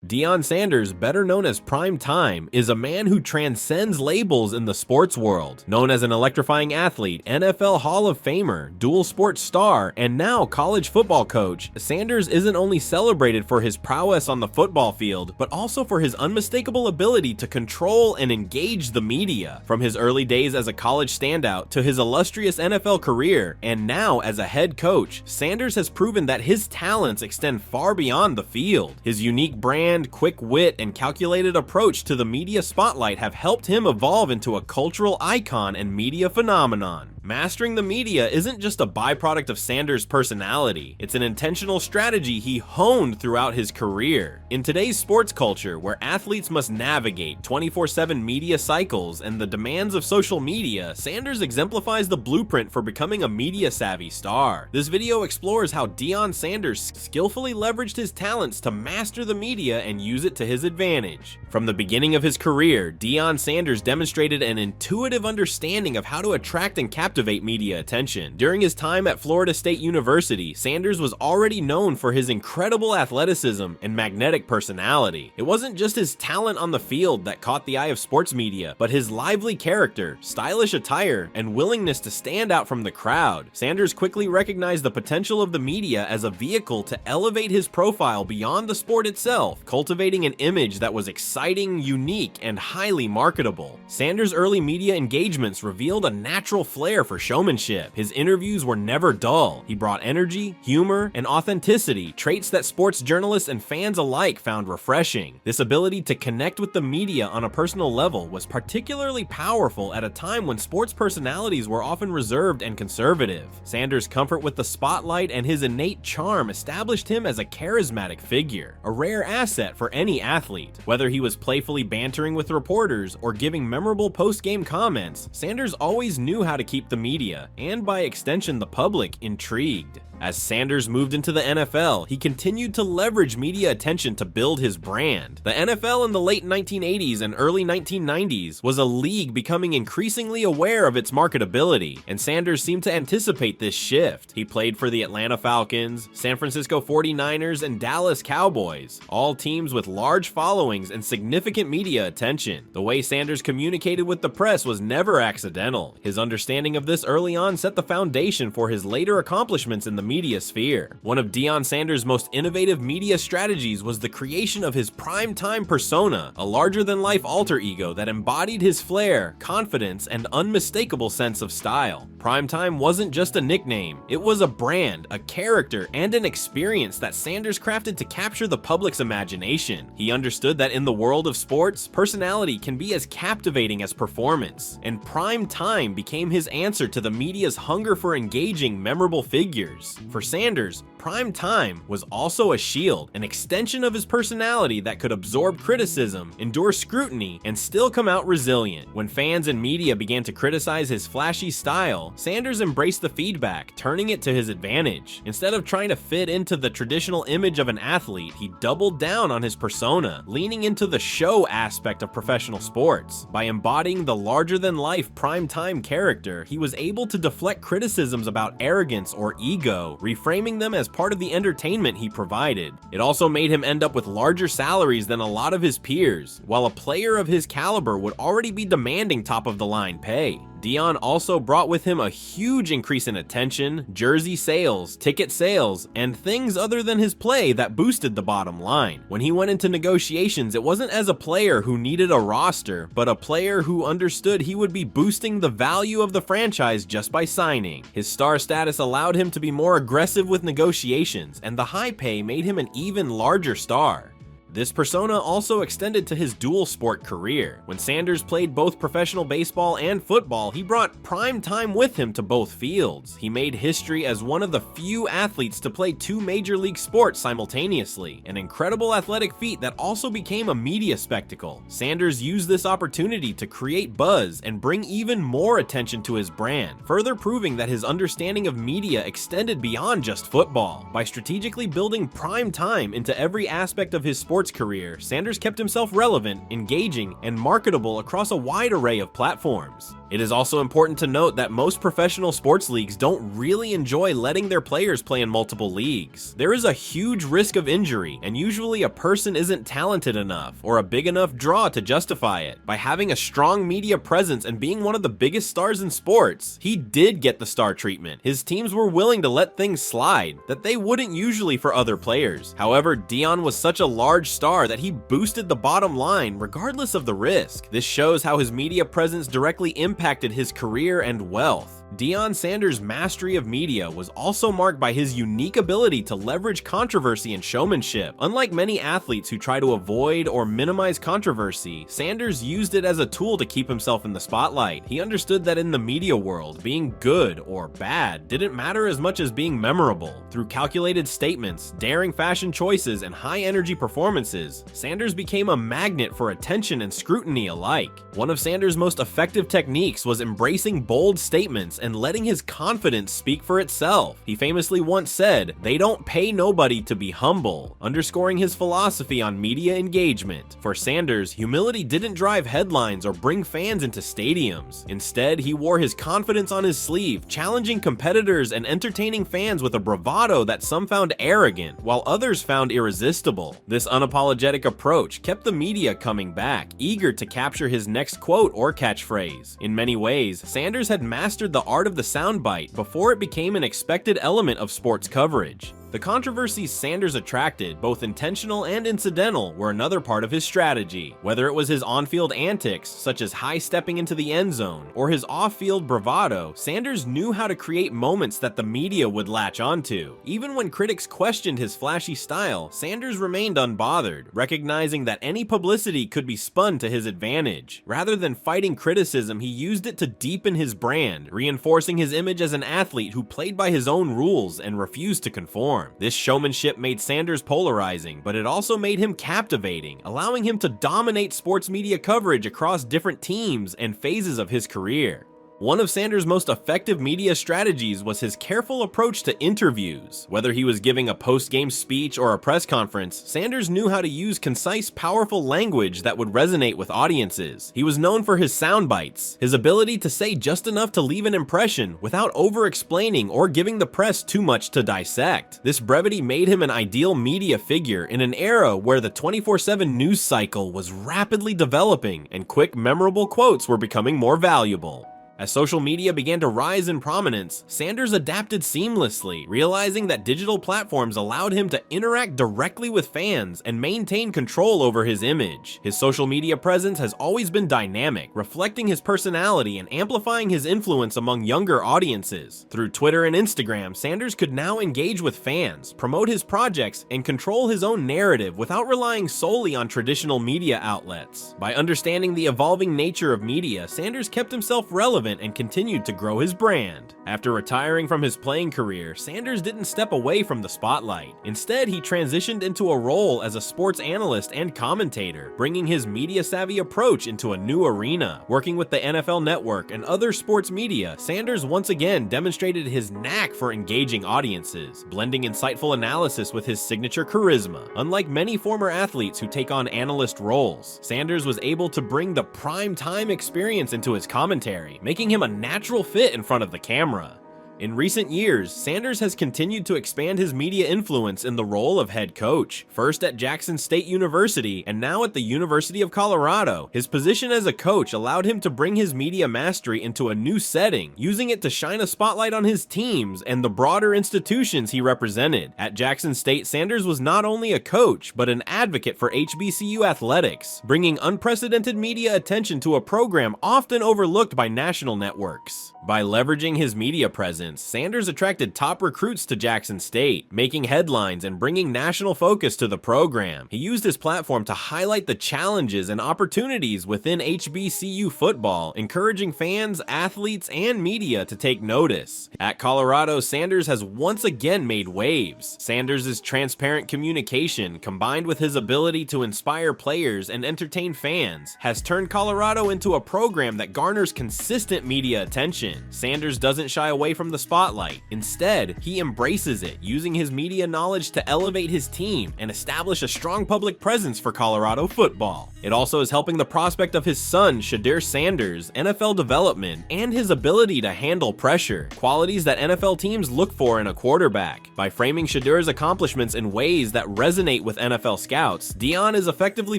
Deion Sanders, better known as Prime Time, is a man who transcends labels in the sports world. Known as an electrifying athlete, NFL Hall of Famer, dual sports star, and now college football coach, Sanders isn't only celebrated for his prowess on the football field, but also for his unmistakable ability to control and engage the media. From his early days as a college standout to his illustrious NFL career, and now as a head coach, Sanders has proven that his talents extend far beyond the field. His unique brand, quick wit, and calculated approach to the media spotlight have helped him evolve into a cultural icon and media phenomenon. Mastering the media isn't just a byproduct of Sanders' personality, it's an intentional strategy he honed throughout his career. In today's sports culture, where athletes must navigate 24/7 media cycles and the demands of social media, Sanders exemplifies the blueprint for becoming a media-savvy star. This video explores how Deion Sanders skillfully leveraged his talents to master the media and use it to his advantage. From the beginning of his career, Deion Sanders demonstrated an intuitive understanding of how to attract and captivate media attention. During his time at Florida State University, Sanders was already known for his incredible athleticism and magnetic personality. It wasn't just his talent on the field that caught the eye of sports media, but his lively character, stylish attire, and willingness to stand out from the crowd. Sanders quickly recognized the potential of the media as a vehicle to elevate his profile beyond the sport itself, cultivating an image that was exciting, unique, and highly marketable. Sanders' early media engagements revealed a natural flair for showmanship. His interviews were never dull. He brought energy, humor, and authenticity, traits that sports journalists and fans alike found refreshing. This ability to connect with the media on a personal level was particularly powerful at a time when sports personalities were often reserved and conservative. Sanders' comfort with the spotlight and his innate charm established him as a charismatic figure, a rare asset for any athlete. Whether he was playfully bantering with reporters or giving memorable post-game comments, Sanders always knew how to keep the media, and by extension the public, intrigued. As Sanders moved into the NFL, he continued to leverage media attention to build his brand. The NFL in the late 1980s and early 1990s was a league becoming increasingly aware of its marketability, and Sanders seemed to anticipate this shift. He played for the Atlanta Falcons, San Francisco 49ers, and Dallas Cowboys, all teams with large followings and significant media attention. The way Sanders communicated with the press was never accidental. His understanding of this early on set the foundation for his later accomplishments in the media sphere. One of Deion Sanders' most innovative media strategies was the creation of his prime-time persona, a larger-than-life alter ego that embodied his flair, confidence, and unmistakable sense of style. Primetime wasn't just a nickname, it was a brand, a character, and an experience that Sanders crafted to capture the public's imagination. He understood that in the world of sports, personality can be as captivating as performance, and prime time became his answer to the media's hunger for engaging, memorable figures. For Sanders, prime time was also a shield, an extension of his personality that could absorb criticism, endure scrutiny, and still come out resilient. When fans and media began to criticize his flashy style, Sanders embraced the feedback, turning it to his advantage. Instead of trying to fit into the traditional image of an athlete, he doubled down on his persona, leaning into the show aspect of professional sports. By embodying the larger-than-life prime-time character, he was able to deflect criticisms about arrogance or ego, reframing them as part of the entertainment he provided. It also made him end up with larger salaries than a lot of his peers, while a player of his caliber would already be demanding top-of-the-line pay. Deion also brought with him a huge increase in attention, jersey sales, ticket sales, and things other than his play that boosted the bottom line. When he went into negotiations, it wasn't as a player who needed a roster, but a player who understood he would be boosting the value of the franchise just by signing. His star status allowed him to be more aggressive with negotiations, and the high pay made him an even larger star. This persona also extended to his dual sport career. When Sanders played both professional baseball and football, he brought prime time with him to both fields. He made history as one of the few athletes to play two major league sports simultaneously, an incredible athletic feat that also became a media spectacle. Sanders used this opportunity to create buzz and bring even more attention to his brand, further proving that his understanding of media extended beyond just football. By strategically building prime time into every aspect of his sports sports career, Sanders kept himself relevant, engaging, and marketable across a wide array of platforms. It is also important to note that most professional sports leagues don't really enjoy letting their players play in multiple leagues. There is a huge risk of injury, and usually a person isn't talented enough or a big enough draw to justify it. By having a strong media presence and being one of the biggest stars in sports, he did get the star treatment. His teams were willing to let things slide that they wouldn't usually for other players. However, Deion was such a large star that he boosted the bottom line regardless of the risk. This shows how his media presence directly impacted his career and wealth. Deion Sanders' mastery of media was also marked by his unique ability to leverage controversy and showmanship. Unlike many athletes who try to avoid or minimize controversy, Sanders used it as a tool to keep himself in the spotlight. He understood that in the media world, being good or bad didn't matter as much as being memorable. Through calculated statements, daring fashion choices, and high-energy performances, Sanders became a magnet for attention and scrutiny alike. One of Sanders' most effective techniques was embracing bold statements and letting his confidence speak for itself. He famously once said, "They don't pay nobody to be humble," underscoring his philosophy on media engagement. For Sanders, humility didn't drive headlines or bring fans into stadiums. Instead, he wore his confidence on his sleeve, challenging competitors and entertaining fans with a bravado that some found arrogant, while others found irresistible. This unapologetic approach kept the media coming back, eager to capture his next quote or catchphrase. In many ways, Sanders had mastered the art of the soundbite before it became an expected element of sports coverage. The controversies Sanders attracted, both intentional and incidental, were another part of his strategy. Whether it was his on-field antics, such as high-stepping into the end zone, or his off-field bravado, Sanders knew how to create moments that the media would latch onto. Even when critics questioned his flashy style, Sanders remained unbothered, recognizing that any publicity could be spun to his advantage. Rather than fighting criticism, he used it to deepen his brand, reinforcing his image as an athlete who played by his own rules and refused to conform. This showmanship made Sanders polarizing, but it also made him captivating, allowing him to dominate sports media coverage across different teams and phases of his career. One of Sanders' most effective media strategies was his careful approach to interviews. Whether he was giving a post-game speech or a press conference, Sanders knew how to use concise, powerful language that would resonate with audiences. He was known for his sound bites, his ability to say just enough to leave an impression without over-explaining or giving the press too much to dissect. This brevity made him an ideal media figure in an era where the 24/7 news cycle was rapidly developing and quick, memorable quotes were becoming more valuable. As social media began to rise in prominence, Sanders adapted seamlessly, realizing that digital platforms allowed him to interact directly with fans and maintain control over his image. His social media presence has always been dynamic, reflecting his personality and amplifying his influence among younger audiences. Through Twitter and Instagram, Sanders could now engage with fans, promote his projects, and control his own narrative without relying solely on traditional media outlets. By understanding the evolving nature of media, Sanders kept himself relevant and continued to grow his brand. After retiring from his playing career, Sanders didn't step away from the spotlight. Instead, he transitioned into a role as a sports analyst and commentator, bringing his media-savvy approach into a new arena. Working with the NFL Network and other sports media, Sanders once again demonstrated his knack for engaging audiences, blending insightful analysis with his signature charisma. Unlike many former athletes who take on analyst roles, Sanders was able to bring the prime-time experience into his commentary, making him a natural fit in front of the camera. In recent years, Sanders has continued to expand his media influence in the role of head coach, first at Jackson State University and now at the University of Colorado. His position as a coach allowed him to bring his media mastery into a new setting, using it to shine a spotlight on his teams and the broader institutions he represented. At Jackson State, Sanders was not only a coach, but an advocate for HBCU athletics, bringing unprecedented media attention to a program often overlooked by national networks. By leveraging his media presence, Sanders attracted top recruits to Jackson State, making headlines and bringing national focus to the program. He used his platform to highlight the challenges and opportunities within HBCU football, encouraging fans, athletes, and media to take notice. At Colorado, Sanders has once again made waves. Sanders' transparent communication, combined with his ability to inspire players and entertain fans, has turned Colorado into a program that garners consistent media attention. Sanders doesn't shy away from the the spotlight. Instead, he embraces it, using his media knowledge to elevate his team and establish a strong public presence for Colorado football. It also is helping the prospect of his son, Deion Sanders, NFL development, and his ability to handle pressure, qualities that NFL teams look for in a quarterback. By framing Shadir's accomplishments in ways that resonate with NFL scouts, Deion is effectively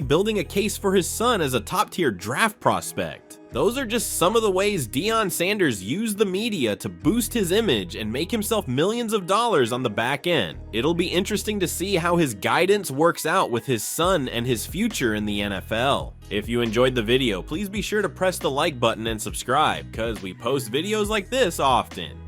building a case for his son as a top-tier draft prospect. Those are just some of the ways Deion Sanders used the media to boost his image and make himself millions of dollars on the back end. It'll be interesting to see how his guidance works out with his son and his future in the NFL. If you enjoyed the video, please be sure to press the like button and subscribe, cause we post videos like this often.